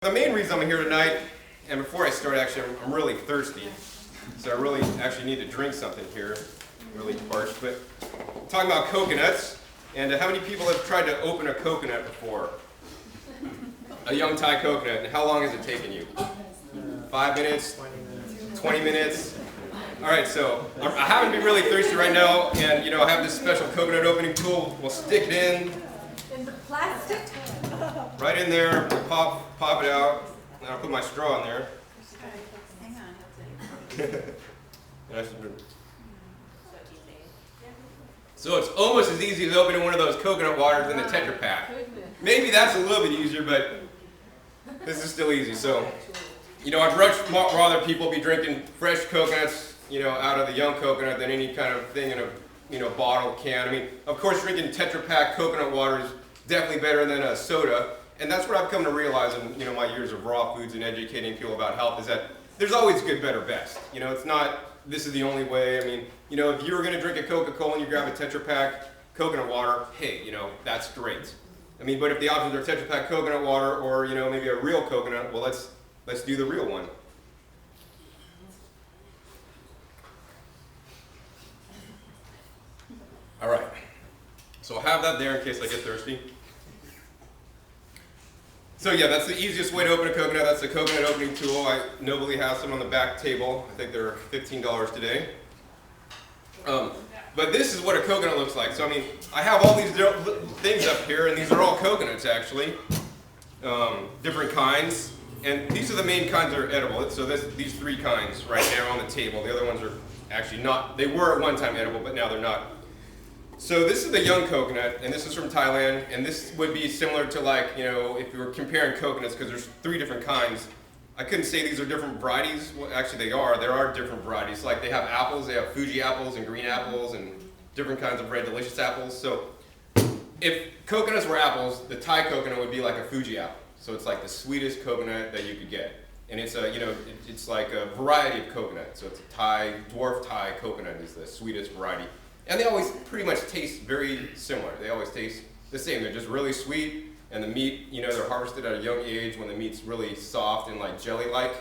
The main reason I'm here tonight, and before I start, actually, I'm really thirsty. So I really actually need to drink something here. I'm really parched. But I'm talking about coconuts. And how many people have tried to open a coconut before? A young Thai coconut. And how long has it taken you? 5 minutes? 20 minutes? All right, so I happen to be really thirsty right now, and I have this special coconut opening tool. We'll stick it in. In the plastic? Right in there. We'll pop it out. And I'll put my straw in there. Hang on. So it's almost as easy as opening one of those coconut waters in the Tetra Pak. Maybe that's a little bit easier, but this is still easy. So, I'd much rather people be drinking fresh coconuts, out of the young coconut than any kind of thing in a bottle, can. I mean, of course, drinking Tetra Pak coconut water is definitely better than a soda. And that's what I've come to realize in my years of raw foods and educating people about health is that there's always good, better, best. It's not this is the only way. I mean, if you were going to drink a Coca-Cola and you grab a Tetra Pak coconut water, hey, that's great. I mean, but if the options are Tetra Pak coconut water or, maybe a real coconut, well, let's do the real one. All right. So I'll have that there in case I get thirsty. So yeah, that's the easiest way to open a coconut. That's the coconut opening tool. I nobly have some on the back table. I think they're $15 today. But this is what a coconut looks like. So I mean, I have all these things up here, and these are all coconuts actually, different kinds. And these are the main kinds that are edible. So these three kinds right now on the table. The other ones are actually not. They were at one time edible, but now they're not. So this is the young coconut, and this is from Thailand, and this would be similar to if you were comparing coconuts, because there's three different kinds. I couldn't say these are different varieties. Well, actually they are. There are different varieties. Like they have apples, they have Fuji apples and green apples and different kinds of red delicious apples. So if coconuts were apples, the Thai coconut would be like a Fuji apple. So it's like the sweetest coconut that you could get. And it's it's like a variety of coconut. So it's a dwarf Thai coconut is the sweetest variety. And they always pretty much taste very similar. They always taste the same. They're just really sweet, and the meat, they're harvested at a young age when the meat's really soft and like jelly-like.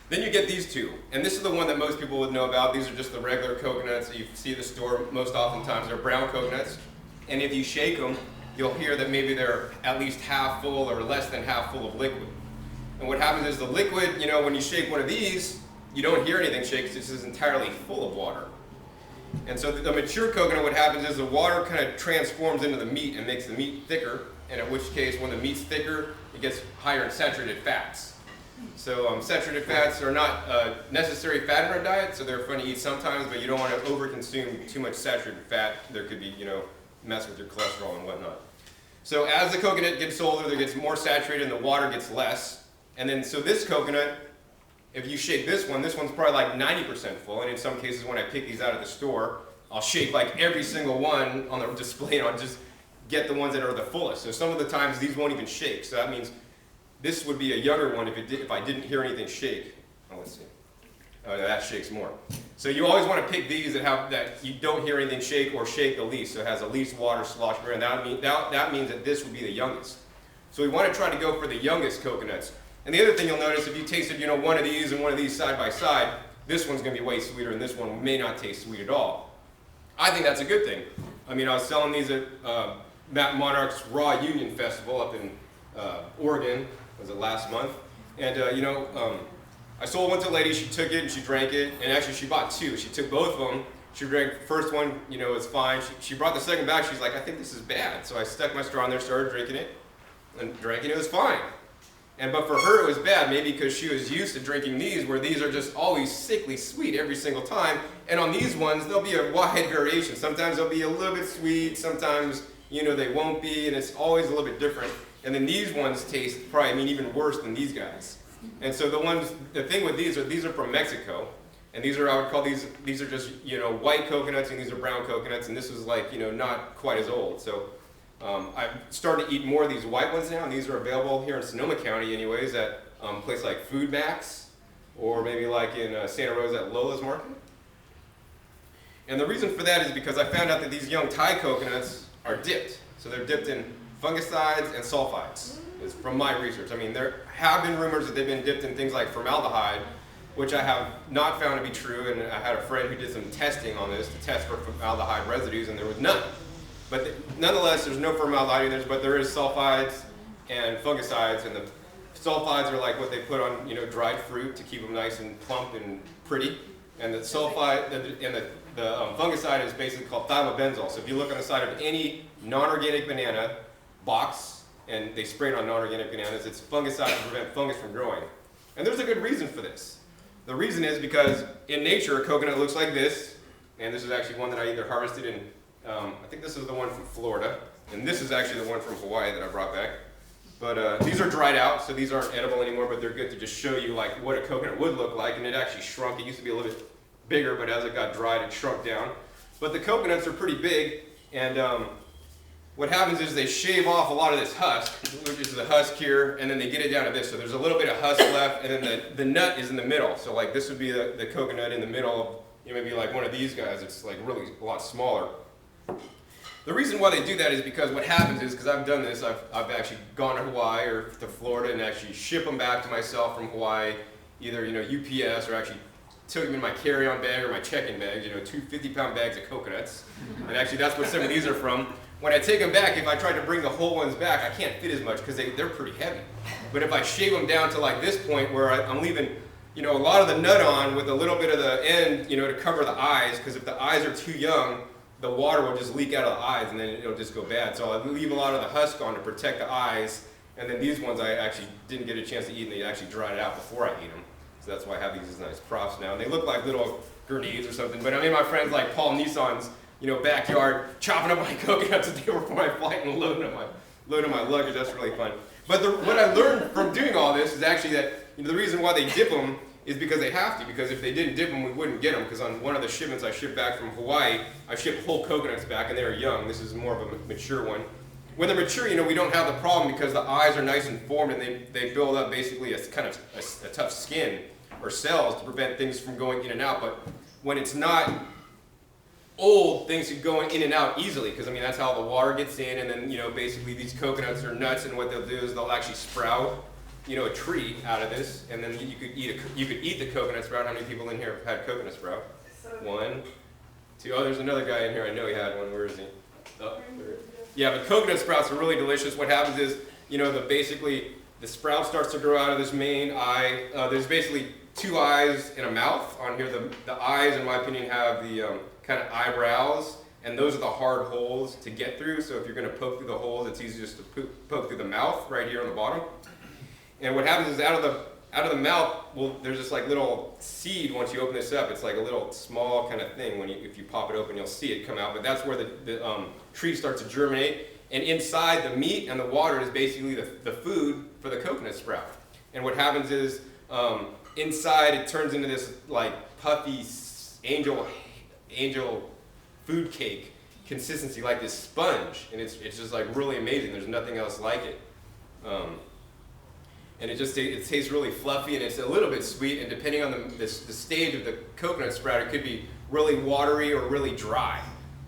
Then you get these two, and this is the one that most people would know about. These are just the regular coconuts that you see at the store most oftentimes. They're brown coconuts, and if you shake them, you'll hear that maybe they're at least half full or less than half full of liquid. And what happens is the liquid, when you shake one of these, you don't hear anything shake because this is entirely full of water. And so the mature coconut, what happens is the water kind of transforms into the meat and makes the meat thicker, and in which case when the meat's thicker, it gets higher in saturated fats. So saturated fats are not necessary fat in our diet, so they're fun to eat sometimes, but you don't want to overconsume too much saturated fat. There could be, mess with your cholesterol and whatnot. So as the coconut gets older, it gets more saturated and the water gets less. And then so this coconut, if you shake this one's probably like 90% full, and in some cases when I pick these out of the store, I'll shake like every single one on the display and I'll just get the ones that are the fullest. So some of the times these won't even shake, so that means this would be a younger one if I didn't hear anything shake. Oh, let's see. That shakes more. So you always want to pick these that you don't hear anything shake or shake the least, so it has the least water sloshing around. That means that this would be the youngest. So we want to try to go for the youngest coconuts. And the other thing you'll notice, if you tasted, one of these and one of these side by side, this one's going to be way sweeter and this one may not taste sweet at all. I think that's a good thing. I mean, I was selling these at Matt Monarch's Raw Union Festival up in Oregon, was it last month? And I sold one to a lady, she took it and she drank it, and actually she bought two. She took both of them. She drank the first one, it's fine. She brought the second back, she's like, I think this is bad. So I stuck my straw in there, started drinking it, and drank it, it was fine. But for her it was bad, maybe because she was used to drinking these, where these are just always sickly sweet every single time. And on these ones, there'll be a wide variation. Sometimes they'll be a little bit sweet, sometimes, they won't be, and it's always a little bit different. And then these ones taste probably, even worse than these guys. And so the thing with these are from Mexico. And these are, I would call these are just, white coconuts, and these are brown coconuts, and this is like, not quite as old. So I've started to eat more of these white ones now, and these are available here in Sonoma County anyways at places like Food Max, or maybe like in Santa Rosa at Lola's Market. And the reason for that is because I found out that these young Thai coconuts are dipped. So they're dipped in fungicides, and sulfides. It's from my research. I mean, there have been rumors that they've been dipped in things like formaldehyde, which I have not found to be true, and I had a friend who did some testing on this to test for formaldehyde residues, and there was none. But nonetheless, there's no formaldehyde in this, but there is sulfides and fungicides, and the sulfides are like what they put on, dried fruit to keep them nice and plump and pretty. And the sulfide and the fungicide is basically called thymobenzol. So if you look on the side of any non-organic banana box, and they spray it on non-organic bananas, it's fungicide to prevent fungus from growing. And there's a good reason for this. The reason is because in nature, a coconut looks like this, and this is actually one that I either harvested in, I think this is the one from Florida, and this is actually the one from Hawaii that I brought back. But these are dried out, so these aren't edible anymore, but they're good to just show you like what a coconut would look like, and it actually shrunk. It used to be a little bit bigger, but as it got dried, it shrunk down. But the coconuts are pretty big, and what happens is they shave off a lot of this husk, which is the husk here, and then they get it down to this. So there's a little bit of husk left, and then the nut is in the middle. So like this would be the coconut in the middle, maybe like one of these guys. It's like really a lot smaller. The reason why they do that is because what happens is, because I've done this, I've actually gone to Hawaii or to Florida and actually ship them back to myself from Hawaii, either UPS or actually took them in my carry-on bag or my check-in bags, 2 50-pound bags of coconuts. And actually that's what some of these are from. When I take them back, if I try to bring the whole ones back, I can't fit as much because they're pretty heavy. But if I shave them down to like this point where I'm leaving a lot of the nut on with a little bit of the end, to cover the eyes, because if the eyes are too young, the water will just leak out of the eyes and then it'll just go bad. So I leave a lot of the husk on to protect the eyes, and then these ones I actually didn't get a chance to eat, and they actually dried it out before I ate them. So that's why I have these as nice props now. And they look like little grenades or something, but I mean my friends like Paul Nissan's backyard chopping up my coconuts the day before my flight and loading up my luggage. That's really fun. But what I learned from doing all this is actually that the reason why they dip them is because they have to, because if they didn't dip them, we wouldn't get them, because on one of the shipments I shipped back from Hawaii, I shipped whole coconuts back, and they were young. This is more of a mature one. When they're mature, we don't have the problem because the eyes are nice and formed, and they build up basically a kind of a tough skin or cells to prevent things from going in and out. But when it's not old, things can go in and out easily, because that's how the water gets in, and then basically these coconuts are nuts, and what they'll do is they'll actually sprout a tree out of this, and then you could eat the coconut sprout. How many people in here have had coconut sprout? 1, 2. Oh, there's another guy in here. I know he had one. Where is he? Oh, there. Yeah, but coconut sprouts are really delicious. What happens is, basically the sprout starts to grow out of this main eye. There's basically 2 eyes and a mouth on here. The eyes, in my opinion, have the kind of eyebrows, and those are the hard holes to get through. So if you're going to poke through the holes, it's easier just to poke through the mouth right here on the bottom. And what happens is out of the mouth, there's this like little seed. Once you open this up, it's like a little small kind of thing. If you pop it open, you'll see it come out. But that's where the tree starts to germinate. And inside the meat and the water is basically the food for the coconut sprout. And what happens is inside it turns into this like puffy angel food cake consistency, like this sponge. And it's just like really amazing. There's nothing else like it. And it tastes really fluffy, and it's a little bit sweet, and depending on the stage of the coconut sprout, it could be really watery or really dry.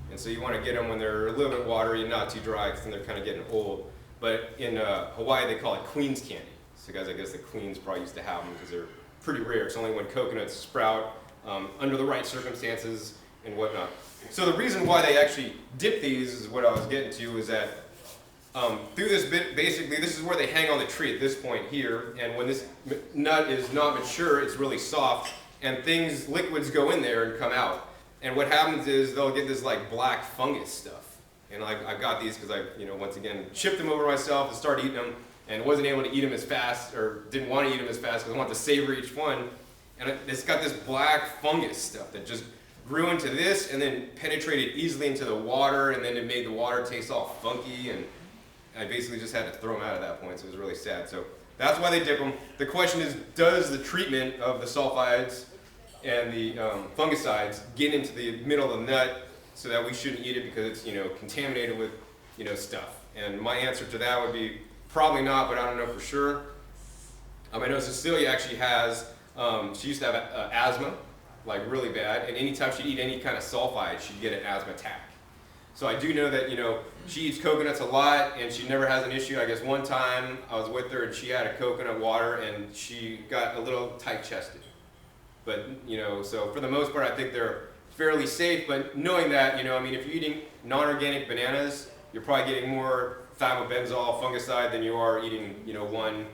And so you want to get them when they're a little bit watery and not too dry, because then they're kind of getting old. But in Hawaii, they call it queen's candy. So guys, I guess the queens probably used to have them because they're pretty rare. It's only when coconuts sprout under the right circumstances and whatnot. So the reason why they actually dip these is what I was getting to, is that through this bit, basically, this is where they hang on the tree at this point here, and when this nut is not mature, it's really soft, and liquids go in there and come out. And what happens is they'll get this like black fungus stuff. And I got these because I, once again, shipped them over myself and started eating them, and wasn't able to eat them as fast, or didn't want to eat them as fast because I want to savor each one. And it's got this black fungus stuff that just grew into this and then penetrated easily into the water, and then it made the water taste all funky, and I basically just had to throw them out at that point, so it was really sad. So that's why they dip them. The question is, does the treatment of the sulfides and the fungicides get into the middle of the nut so that we shouldn't eat it because it's contaminated with stuff? And my answer to that would be probably not, but I don't know for sure. I know Cecilia actually has, she used to have asthma, like really bad, and anytime she'd eat any kind of sulfide, she'd get an asthma attack. So I do know that, you know, she eats coconuts a lot and she never has an issue. I guess one time I was with her and she had a coconut water and she got a little tight-chested. But, you know, so for the most part, I think they're fairly safe. But knowing that, you know, I mean, if you're eating non-organic bananas, you're probably getting more thymobenzol fungicide than you are eating, you know, one,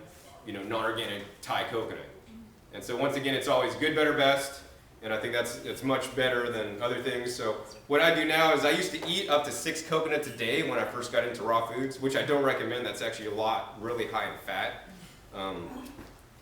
you know, non-organic Thai coconut. And so once again, it's always good, better, best. And I think it's much better than other things. So what I do now is I used to eat up to 6 coconuts a day when I first got into raw foods, which I don't recommend. That's actually a lot, really high in fat,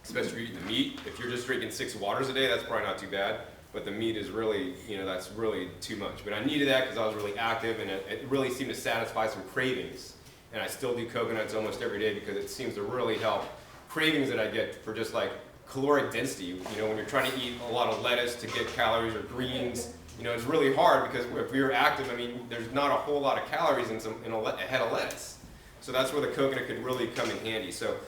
especially if you're eating the meat. If you're just drinking 6 waters a day, that's probably not too bad. But the meat is really, you know, that's really too much. But I needed that because I was really active and it really seemed to satisfy some cravings. And I still do coconuts almost every day because it seems to really help cravings that I get for just like caloric density. You know, when you're trying to eat a lot of lettuce to get calories or greens, you know, it's really hard because if you're active, I mean, there's not a whole lot of calories in a head of lettuce. So that's where the coconut could really come in handy. So